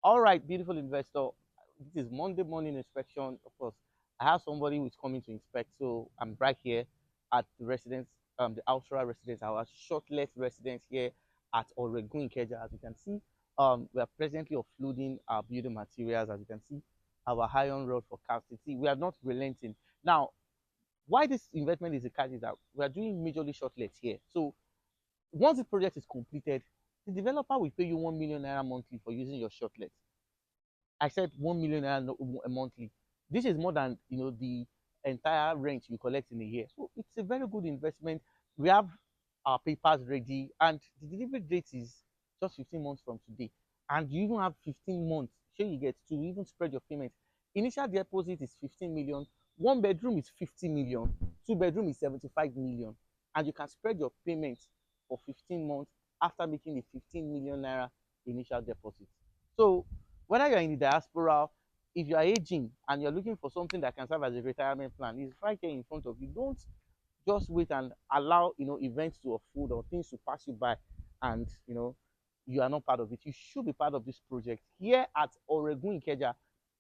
All right, beautiful investor. This is Monday morning inspection. Of course, I have somebody who is coming to inspect. So I'm right here at the residence, the Altura residence, our short-let residence here at Oregon Ikeja. As you can see, we are presently offloading our building materials. As you can see, our iron rod for casting. See, we are not relenting. Now, why this investment is a catch is that we are doing majorly short-let here. So once the project is completed, the developer will pay you 1 million naira monthly for using your short-let. I said 1 million naira monthly. This is more than the entire rent you collect in a year. So it's a very good investment. We have our papers ready, and the delivery date is just 15 months from today. And you even have 15 months, sure you get to even spread your payment. Initial deposit is 15 million, one bedroom is 50 million, two bedroom is 75 million, and you can spread your payment for 15 months after making a 15 million naira initial deposit. So whether you're in the diaspora, if you are aging and you're looking for something that can serve as a retirement plan, it's right here in front of you. Don't just wait and allow events to unfold or things to pass you by, and you are not part of it. You should be part of this project here at Oregon Ikeja.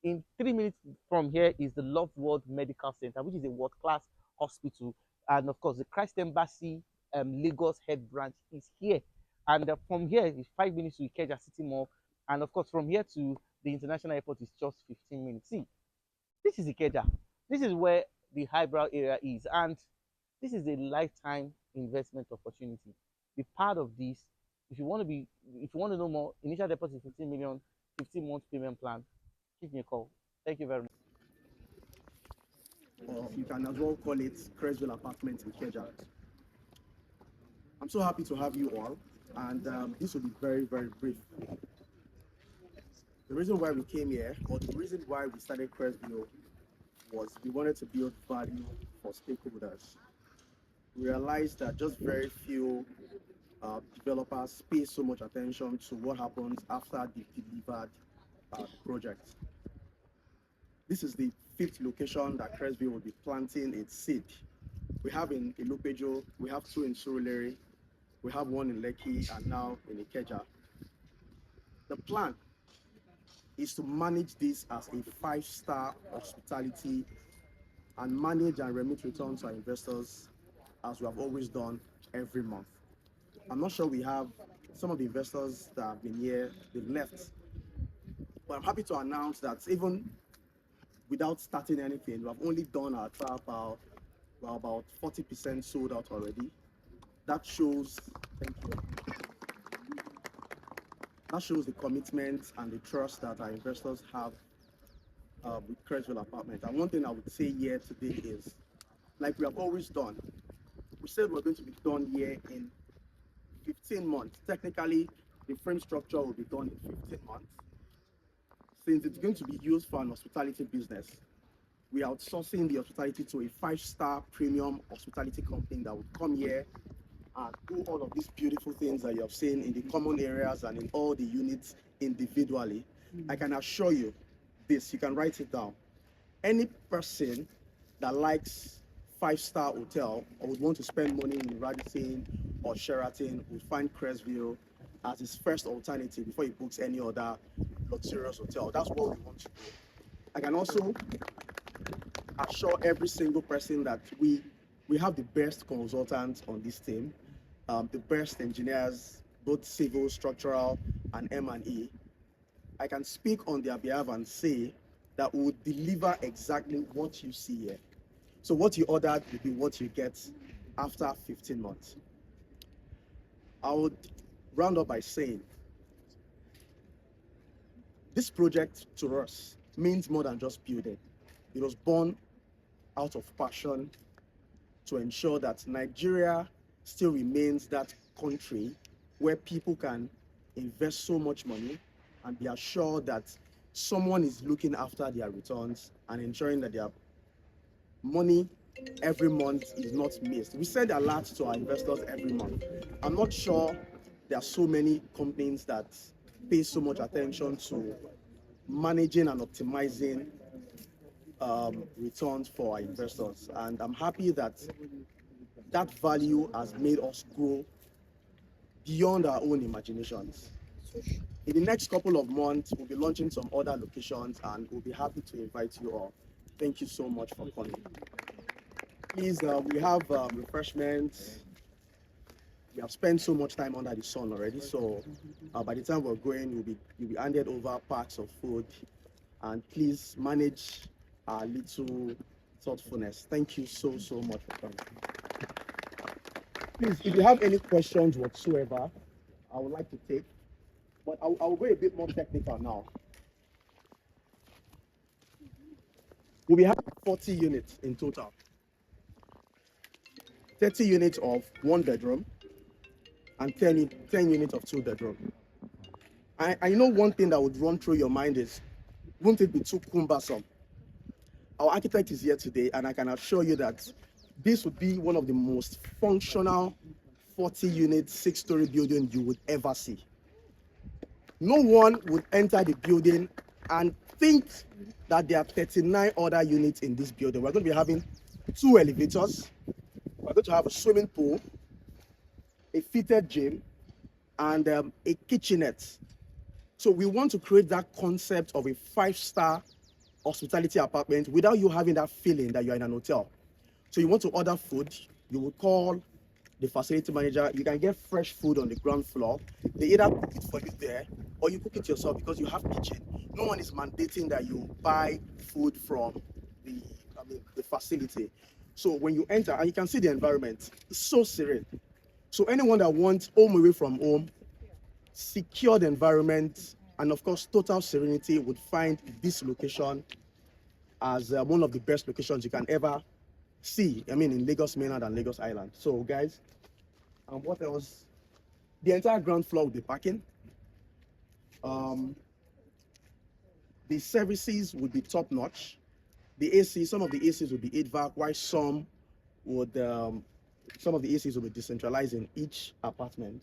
In 3 minutes from here is the Love World Medical Center, which is a world-class hospital, and of course the Christ Embassy Lagos head branch is here. And from here is 5 minutes to Ikeja City Mall, and of course from here to the international airport is just 15 minutes. See, this is Ikeja. This is where the highbrow area is, and this is a lifetime investment opportunity. Be part of this. If you want to know more, initial deposit 15 million, 15-month payment plan. Give me a call. Thank you very much. Or you can as well call it Creswell Apartment in Ikeja. I'm so happy to have you all, and this will be very, very brief. The reason why we came here, or the reason why we started Creswell, was we wanted to build value for stakeholders. We realized that just very few developers pay so much attention to what happens after they've delivered projects. This is the fifth location that Cresville will be planting its seed. We have in Ilupejo, we have two in Surulere, we have one in Lekki, and now in Ikeja. The plan is to manage this as a 5-star hospitality and manage and remit returns to our investors as we have always done every month. I'm not sure we have some of the investors that have been here, they've left. But I'm happy to announce that even without starting anything, we have only done our trial pile. We're about 40% sold out already. That shows, thank you. That shows the commitment and the trust that our investors have with Creswell Apartment. And one thing I would say here today is, like we have always done, we said we're going to be done here in 15 months. Technically, the frame structure will be done in 15 months. Since it's going to be used for an hospitality business, we are outsourcing the hospitality to a 5-star premium hospitality company that will come here and do all of these beautiful things that you have seen in the common areas and in all the units individually. I can assure you this, you can write it down. Any person that likes 5-star hotel or would want to spend money in Radisson or Sheraton will find Cresville as his first alternative before he books any other luxurious hotel. That's what we want to do. I can also assure every single person that we have the best consultants on this team, the best engineers, both civil, structural, and M&E. I can speak on their behalf and say that we will deliver exactly what you see here. So what you ordered will be what you get after 15 months. I would round up by saying, this project to us means more than just building. It was born out of passion to ensure that Nigeria still remains that country where people can invest so much money and be assured that someone is looking after their returns and ensuring that their money every month is not missed. We send alerts to our investors every month. I'm not sure there are so many companies that pay so much attention to managing and optimizing returns for our investors, and I'm happy that that value has made us grow beyond our own imaginations. In the next couple of months, we'll be launching some other locations and we'll be happy to invite you all. Thank you so much for coming. Please, we have refreshments. We have spent so much time under the sun already, so by the time we're going, you'll be handed over packs of food, and please manage our little thoughtfulness. Thank you so much for coming. Please, if you have any questions whatsoever, I would like to take, but I'll go a bit more technical now. We'll be having 40 units in total. 30 units of 1 bedroom and 10 units of 2 bedroom. I know one thing that would run through your mind is, won't it be too cumbersome? Our architect is here today, and I can assure you that this would be one of the most functional 40-unit, 6-story building you would ever see. No one would enter the building and think that there are 39 other units in this building. We're going to be having 2 elevators. We're going to have a swimming pool, a fitted gym, and a kitchenette. So we want to create that concept of a 5-star hospitality apartment without you having that feeling that you're in an hotel. So you want to order food, you will call the facility manager. You can get fresh food on the ground floor. They either cook it for you there or you cook it yourself because you have kitchen. No one is mandating that you buy food from the facility. So when you enter, and you can see the environment, it's so serene. So anyone that wants home away from home, secured environment, and of course total serenity would find this location as one of the best locations you can ever see. I mean, in Lagos mainland and Lagos Island. So guys, what else? The entire ground floor will be parking. The services would be top notch. The AC, some of the ACs would be 8 vac, while some of the ACs will be decentralized in each apartment.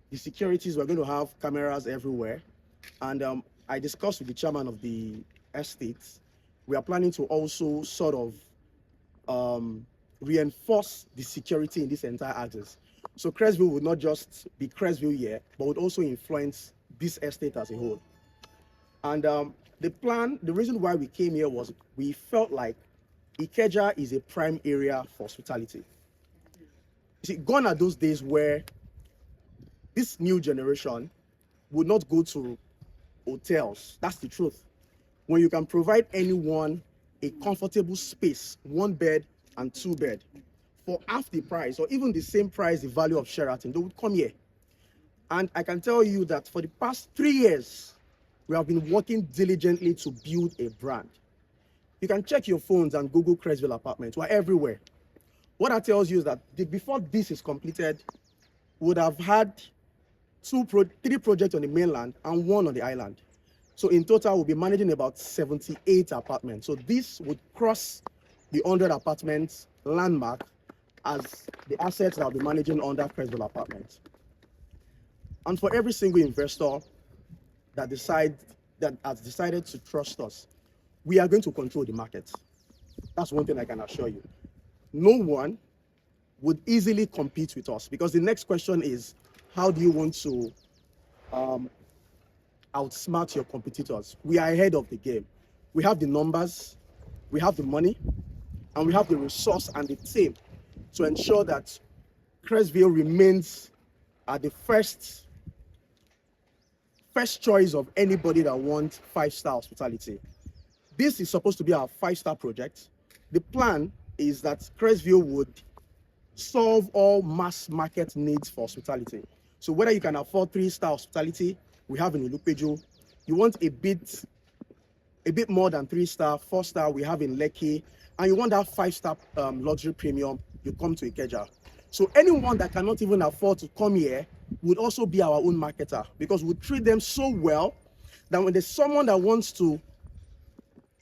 The securities, we're going to have cameras everywhere. And I discussed with the chairman of the estate. We are planning to also sort of reinforce the security in this entire axis. So Cresville would not just be Cresville here, but would also influence this estate as a whole. And the reason why we came here was we felt like Ikeja is a prime area for hospitality. You see, gone are those days where this new generation would not go to hotels. That's the truth. When you can provide anyone a comfortable space, 1 bed and 2 bed, for half the price or even the same price, the value of Sheraton, they would come here. And I can tell you that for the past 3 years, we have been working diligently to build a brand. You can check your phones and Google Cresville Apartments. We're everywhere. What that tells you is that before this is completed, we would have had 3 projects on the mainland and 1 on the island. So in total, we'll be managing about 78 apartments. So this would cross the 100 apartments landmark as the assets that I'll be managing under Cresville Apartments. And for every single investor that has decided to trust us, we are going to control the market. That's one thing I can assure you. No one would easily compete with us, because the next question is, how do you want to outsmart your competitors? We are ahead of the game. We have the numbers, we have the money, and we have the resource and the team to ensure that Cresville remains at the first choice of anybody that wants 5-star hospitality. This is supposed to be our 5-star project. The plan is that Cresville would solve all mass market needs for hospitality. So whether you can afford 3-star hospitality, we have in Ulupeju. You want a bit more than 3-star, 4-star, we have in Lekki. And you want that 5-star luxury premium, you come to Ikeja. So anyone that cannot even afford to come here would also be our own marketer, because we treat them so well that when there's someone that wants to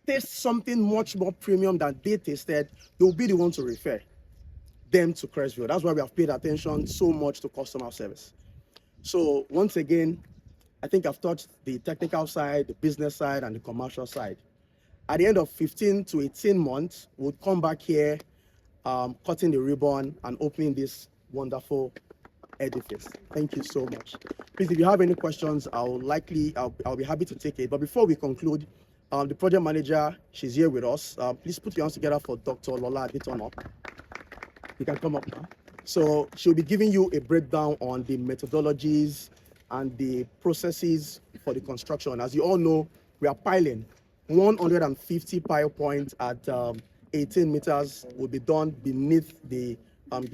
taste something much more premium than they tasted, they'll be the one to refer them to Cresville. That's why we have paid attention so much to customer service. So once again, I think I've touched the technical side, the business side, and the commercial side. At the end of 15 to 18 months, we'll come back here, cutting the ribbon and opening this wonderful edifice. Thank you so much. Please, if you have any questions, I'll be happy to take it. But before we conclude, the project manager, she's here with us. Please put your hands together for Dr. Lola Aditono. You can come up now. So she'll be giving you a breakdown on the methodologies and the processes for the construction. As you all know, we are piling 150 pile points at 18 meters will be done beneath the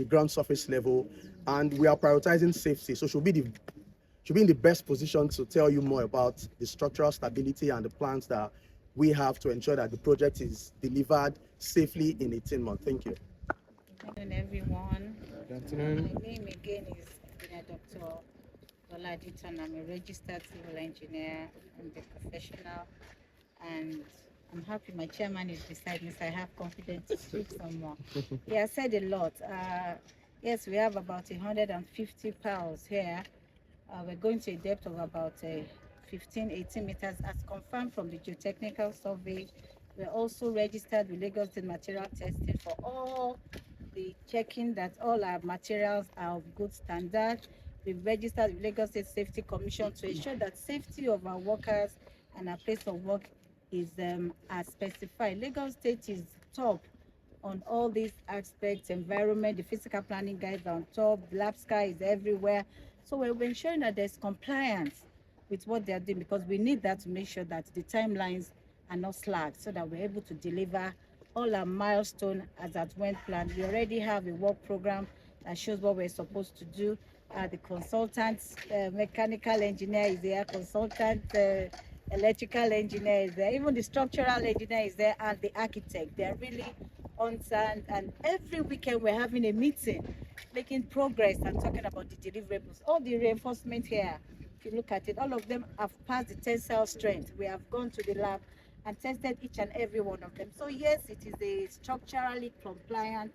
ground surface level, and we are prioritizing safety. So she'll be in the best position to tell you more about the structural stability and the plans that we have to ensure that the project is delivered safely in 18 months. Thank you. Good afternoon, everyone. Good afternoon. My name again is Dr. Lola Aditono. I'm a registered civil engineer and a professional, and I'm happy my chairman is beside me, so I have confidence to speak some more. He has said a lot. Yes, we have about 150 piles here. We're going to a depth of about 18 meters as confirmed from the geotechnical survey. We're also registered with Lagos State Material Testing for all the checking that all our materials are of good standard. We've registered with Lagos State Safety Commission to ensure that safety of our workers and our place of work is as specified. Lagos State is top on all these aspects: environment, the physical planning guides are on top, lab sky is everywhere. So we're ensuring that there's compliance with what they're doing, because we need that to make sure that the timelines are not slack, so that we're able to deliver all our milestones as at when planned. We already have a work program that shows what we're supposed to do. The consultant, mechanical engineer is there, consultant, electrical engineer is there, even the structural engineer is there, and the architect. They're really on stand, and every weekend we're having a meeting, making progress and talking about the deliverables. All the reinforcement here, if you look at it, all of them have passed the tensile strength. We have gone to the lab and tested each and every one of them. So yes, it is a structurally compliant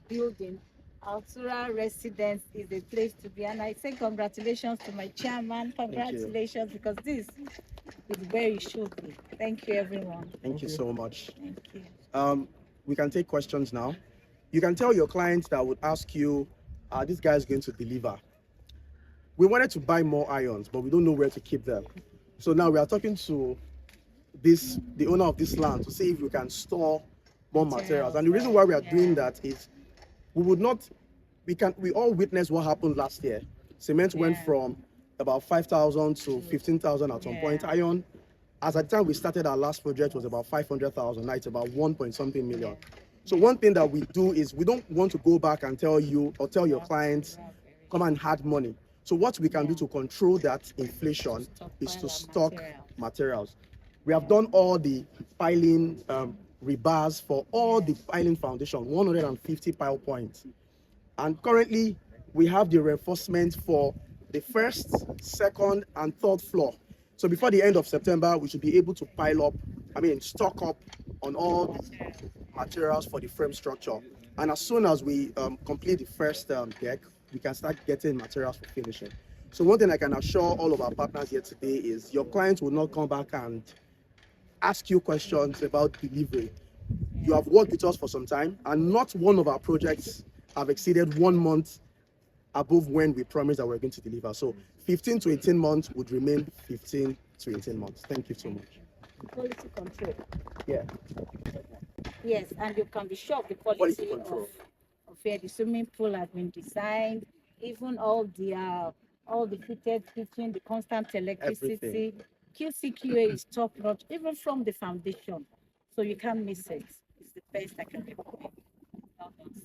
building. Altura residence is a place to be, and I say congratulations to my chairman. Congratulations, because this is where it should be. Thank you, everyone. Thank you so much. Thank you. We can take questions now. You can tell your clients that would ask you, this guy is going to deliver. We wanted to buy more ions, but we don't know where to keep them. So now we are talking to the owner of this land to see if we can store more materials. And the reason why we are doing that is we all witnessed what happened last year. Cement went from about 5,000 to 15,000 at some point. Iron, as at the time we started our last project, was about 500,000. Now it's about 1 point something million. So one thing that we do is we don't want to go back and tell you or tell your clients, come and add money. So what we can do to control that inflation is to stock materials. We have done all the piling rebars for all the piling foundation, 150 pile points. And currently, we have the reinforcement for the first, second, and third floor. So before the end of September, we should be able to stock up on all the materials for the frame structure. And as soon as we complete the first deck, we can start getting materials for finishing. So one thing I can assure all of our partners here today is your clients will not come back and ask you questions about delivery. You have worked with us for some time, and not one of our projects have exceeded 1 month above when we promised that we're going to deliver. So 15 to 18 months would remain 15 to 18 months. Thank you so much. Quality control. Yeah. Yes, and you can be sure of the quality of where the swimming pool has been designed, even all the fitted kitchen, the constant electricity. QCQA is top notch, even from the foundation. So you can't miss it. It's the best I can recommend. Well done.